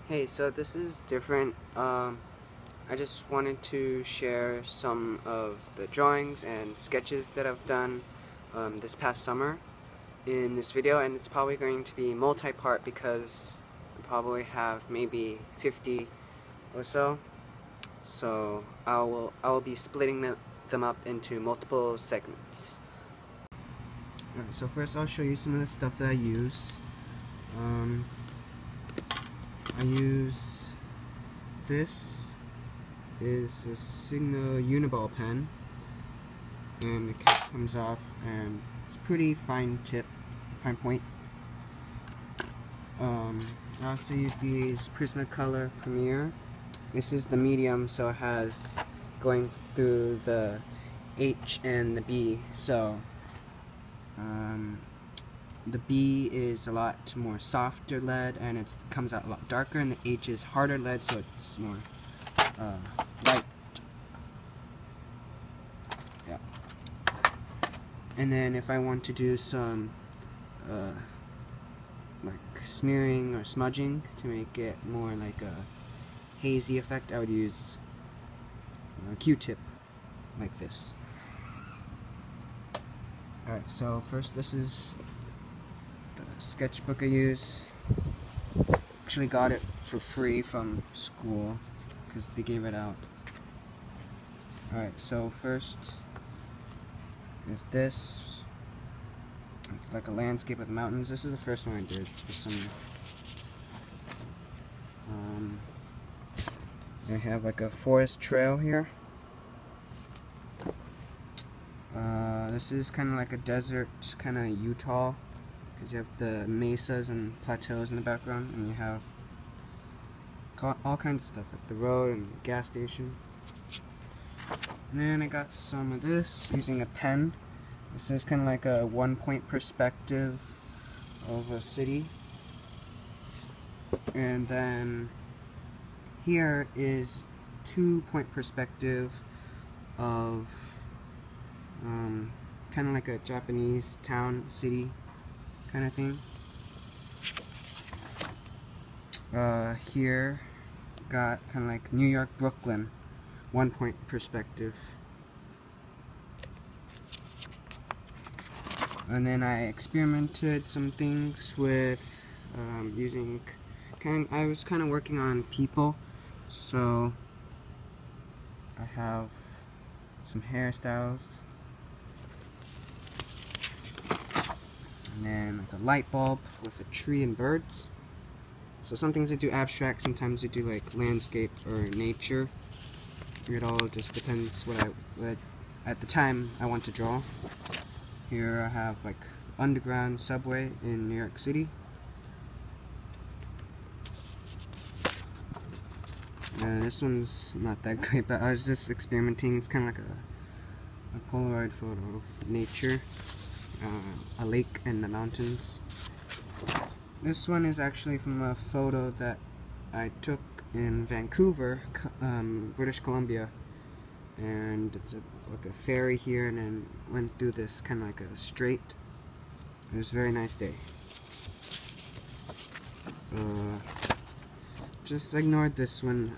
Hey, so this is different. I just wanted to share some of the drawings and sketches that I've done this past summer in this video, and it's probably going to be multi-part because I probably have maybe 50 or so. So I will be splitting them up into multiple segments. Alright, so first I'll show you some of the stuff that I use. I use this is a Sigma Uniball pen, and the cap comes off, and it's pretty fine point. I also use these Prismacolor Premier. This is the medium, so it has going through the H and the B. So the B is a lot more softer lead, and it comes out a lot darker, and the H is harder lead, so it's more light. Yeah. And then if I want to do some like smearing or smudging to make it more like a hazy effect, I would use a Q-tip like this. Alright, so first this is the sketchbook I use. Actually got it for free from school because they gave it out. Alright, so first is this. It's like a landscape with mountains. This is the first one I did this summer. I have like a forest trail here. This is kind of like a desert, kind of Utah, because you have the mesas and plateaus in the background, and you have all kinds of stuff, like the road and the gas station. And then I got some of this using a pen. This is kind of like a one-point perspective of a city. And then here is two-point perspective of kind of like a Japanese town, city kind of thing. Here got kind of like New York, Brooklyn, one-point perspective. And then I experimented some things with using I was kind of working on people, so I have some hairstyles, and then like a light bulb with a tree and birds. So some things I do abstract, sometimes I do like landscape or nature. It all just depends what at the time I want to draw. Here I have like underground subway in New York City. This one's not that great, but I was just experimenting. It's kind of like a Polaroid photo of nature, a lake and the mountains. This one is actually from a photo that I took in Vancouver, British Columbia, and it's like a ferry here, and then went through this kind of like a strait. It was a very nice day. Just ignored this one.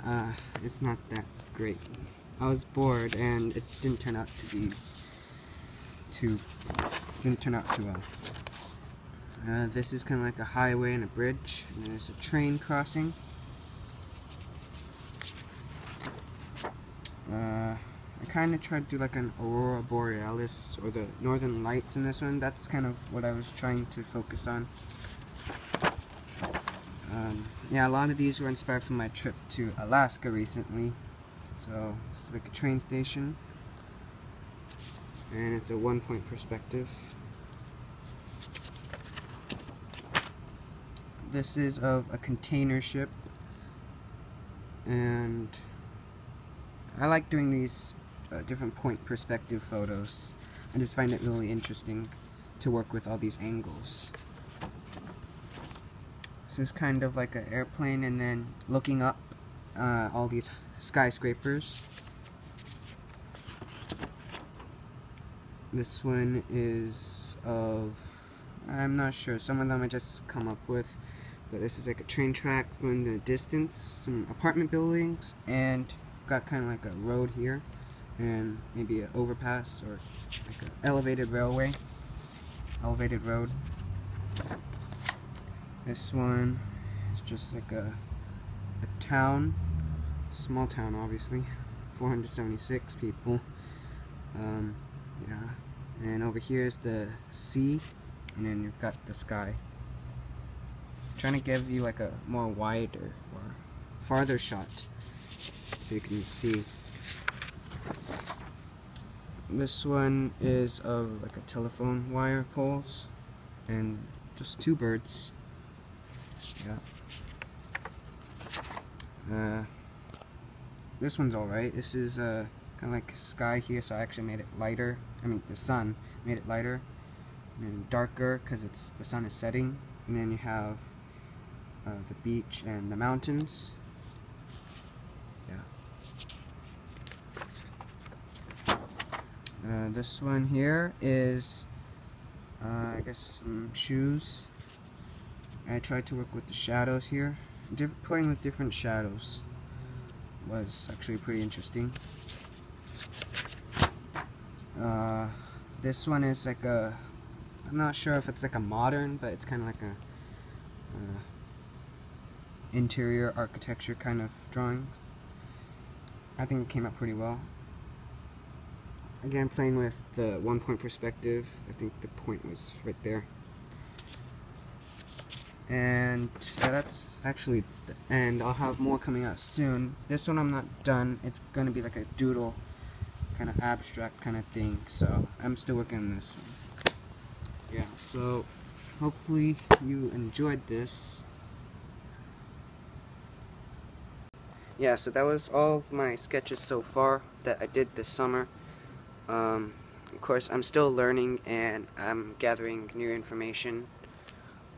It's not that great. I was bored, and it didn't turn out too well. This is kind of like a highway and a bridge, and there's a train crossing. I kind of tried to do like an aurora borealis or the northern lights in this one. That's kind of what I was trying to focus on. Yeah, a lot of these were inspired from my trip to Alaska recently. So it's like a train station, and it's a one-point perspective. This is of a container ship, and I like doing these different point perspective photos. I just find it really interesting to work with all these angles. This is kind of like an airplane, and then looking up all these skyscrapers. This one is of, I'm not sure, some of them I just come up with, but this is like a train track going in the distance, some apartment buildings, and got kind of like a road here, and maybe an overpass or like an elevated road. This one is just like a town, small town obviously, 476 people. Yeah, and over here is the sea, and then you've got the sky. I'm trying to give you like a more wider or farther shot so you can see. This one is of like a telephone wire poles and just two birds. Yeah. This one's alright. This is kind of like sky here, so I actually made it lighter. I mean, the sun made it lighter and darker because the sun is setting. And then you have the beach and the mountains. Yeah. This one here is, I guess, some shoes. I tried to work with the shadows here. Playing with different shadows was actually pretty interesting. This one is like a, I'm not sure if it's like a modern, but it's kind of like a interior architecture kind of drawing. I think it came out pretty well. Again, playing with the 1-point perspective. I think the point was right there. And yeah, that's actually the end. I'll have more coming out soon. This one I'm not done. It's going to be like a doodle, kind of abstract kind of thing. So I'm still working on this one. Yeah, so hopefully you enjoyed this. Yeah, so that was all of my sketches so far that I did this summer. Of course, I'm still learning and I'm gathering new information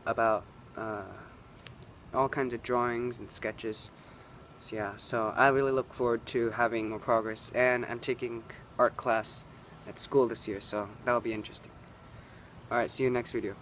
about all kinds of drawings and sketches. So yeah, so I really look forward to having more progress, and I'm taking art class at school this year, so that'll be interesting. Alright, see you next video.